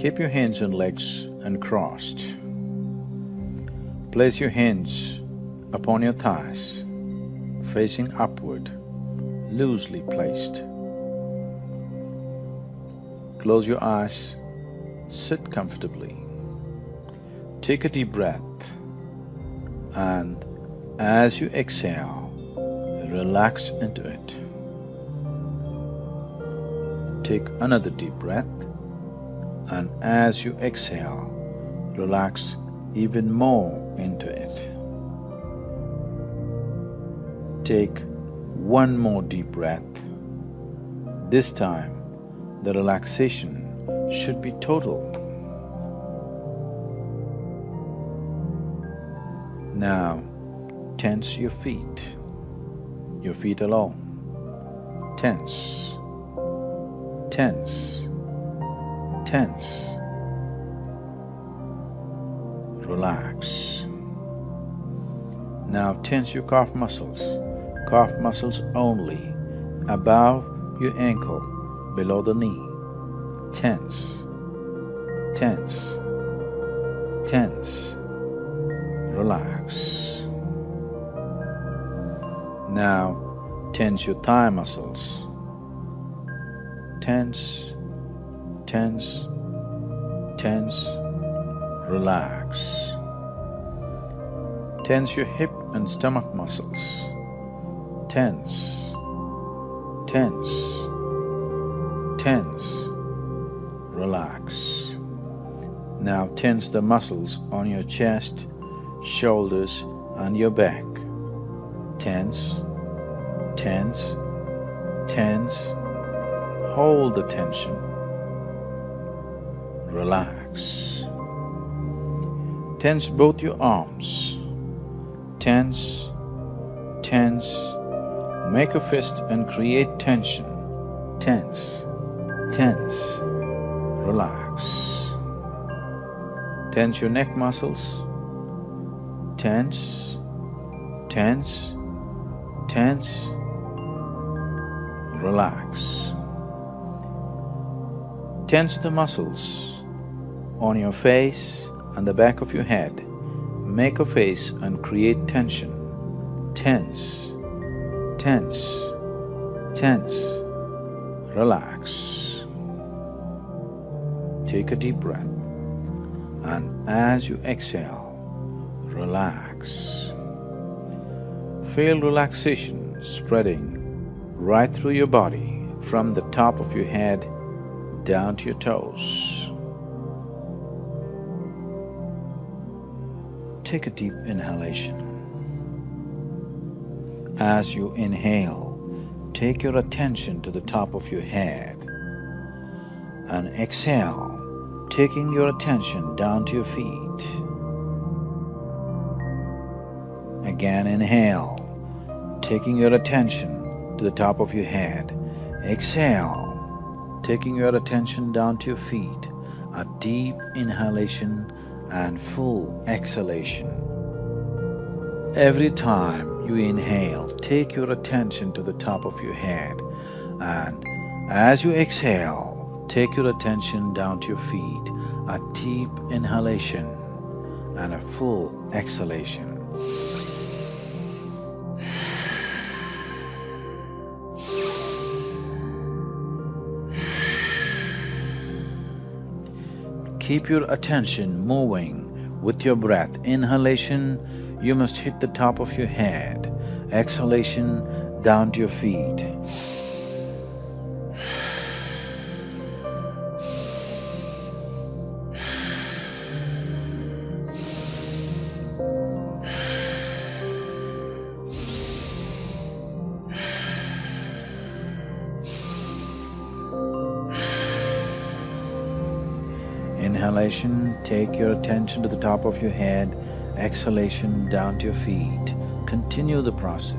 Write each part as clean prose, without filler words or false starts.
Keep your hands and legs uncrossed. Place your hands upon your thighs, facing upward, loosely placed. Close your eyes, sit comfortably. Take a deep breath and as you exhale, relax into it. Take another deep breath and as you exhale, relax even more into it. Take one more deep breath. This time, the relaxation should be total. Now, tense your feet alone. Tense, tense, tense. Relax. Now tense your calf muscles only, above your ankle, below the knee. Tense, tense, tense. Relax. Now tense your thigh muscles. Tense, tense, tense. Relax. Tense your hip and stomach muscles. Tense, tense, tense. Relax. Now tense the muscles on your chest, shoulders and your back. Tense, tense, tense. Hold the tension. Relax. Tense both your arms. Tense, tense. Make a fist and create tension. Tense, tense. Relax. Tense your neck muscles. Tense, tense, tense. Relax. Tense the muscles on your face and the back of your head. Make a face and create tension. Tense, tense, tense. Relax. Take a deep breath and as you exhale, relax. Feel relaxation spreading right through your body from the top of your head down to your toes. Take a deep inhalation. As you inhale, take your attention to the top of your head and exhale, taking your attention down to your feet. Again inhale, taking your attention to the top of your head. Exhale, taking your attention down to your feet. A deep inhalation and full exhalation. Every time you inhale, take your attention to the top of your head and as you exhale, take your attention down to your feet. A deep inhalation and a full exhalation. Keep your attention moving with your breath. Inhalation, you must hit the top of your head. Exhalation, down to your feet. Inhalation, take your attention to the top of your head. Exhalation, down to your feet. Continue the process.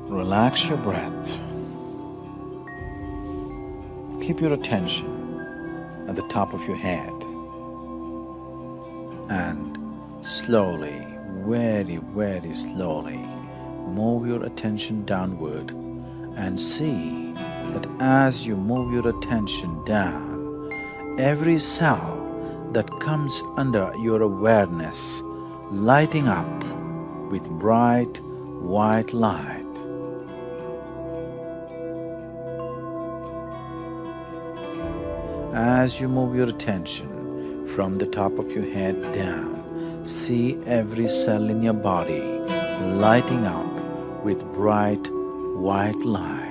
Relax your breath. Keep your attention at the top of your head and slowly, very, very slowly move your attention downward and see that as you move your attention down, every cell that comes under your awareness lighting up with bright white light. As you move your attention from the top of your head down, see every cell in your body lighting up with bright white light.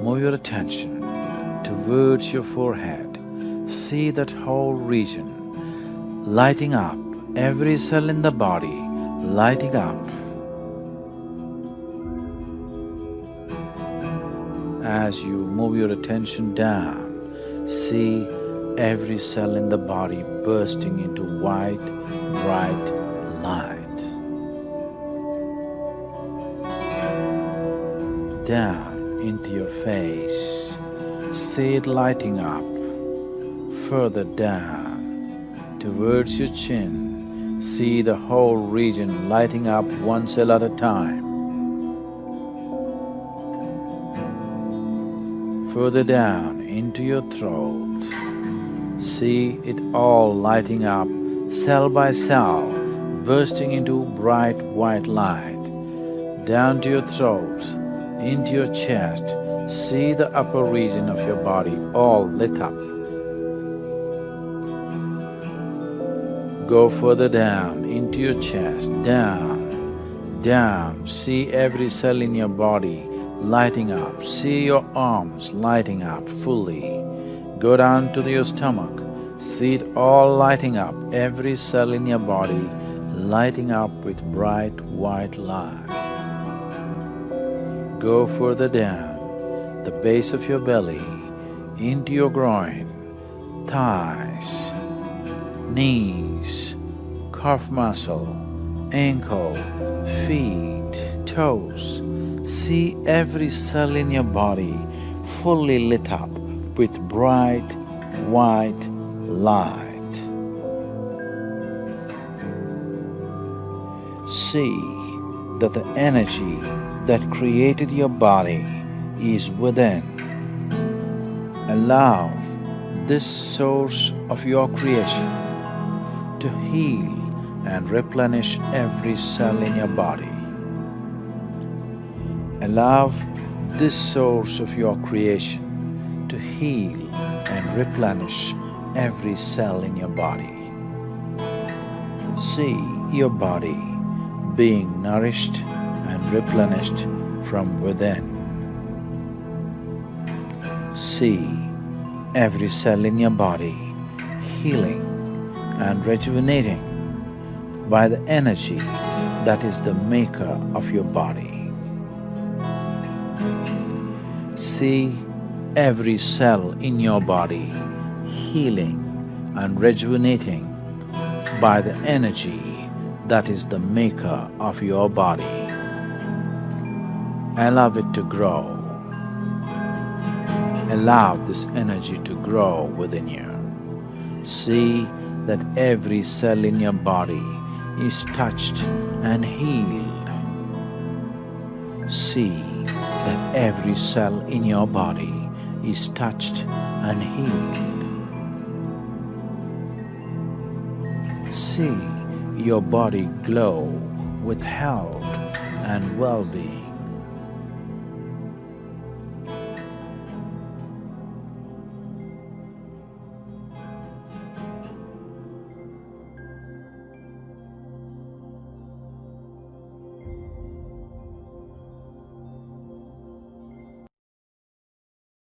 Move your attention towards your forehead. See that whole region lighting up, every cell in the body lighting up. As you move your attention down, see every cell in the body bursting into white, bright light. Down into your face, see it lighting up. Further down, towards your chin, see the whole region lighting up one cell at a time. Further down into your throat, see it all lighting up, cell by cell, bursting into bright white light. Down to your throat, into your chest, see the upper region of your body all lit up. Go further down into your chest, down, see every cell in your body lighting up, see your arms lighting up fully. Go down to your stomach, see it all lighting up, every cell in your body lighting up with bright white light. Go further down, the base of your belly, into your groin, thighs, knees, calf muscle, ankle, feet, toes. See every cell in your body fully lit up with bright white light. See that the energy that created your body is within. Allow this source of your creation to heal and replenish every cell in your body. Allow this source of your creation to heal and replenish every cell in your body. See your body being nourished and replenished from within. See every cell in your body healing and rejuvenating by the energy that is the maker of your body. See every cell in your body healing and rejuvenating by the energy that is the maker of your body. Allow it to grow. Allow this energy to grow within you. See that every cell in your body is touched and healed. See that every cell in your body is touched and healed. See your body glow with health and well-being.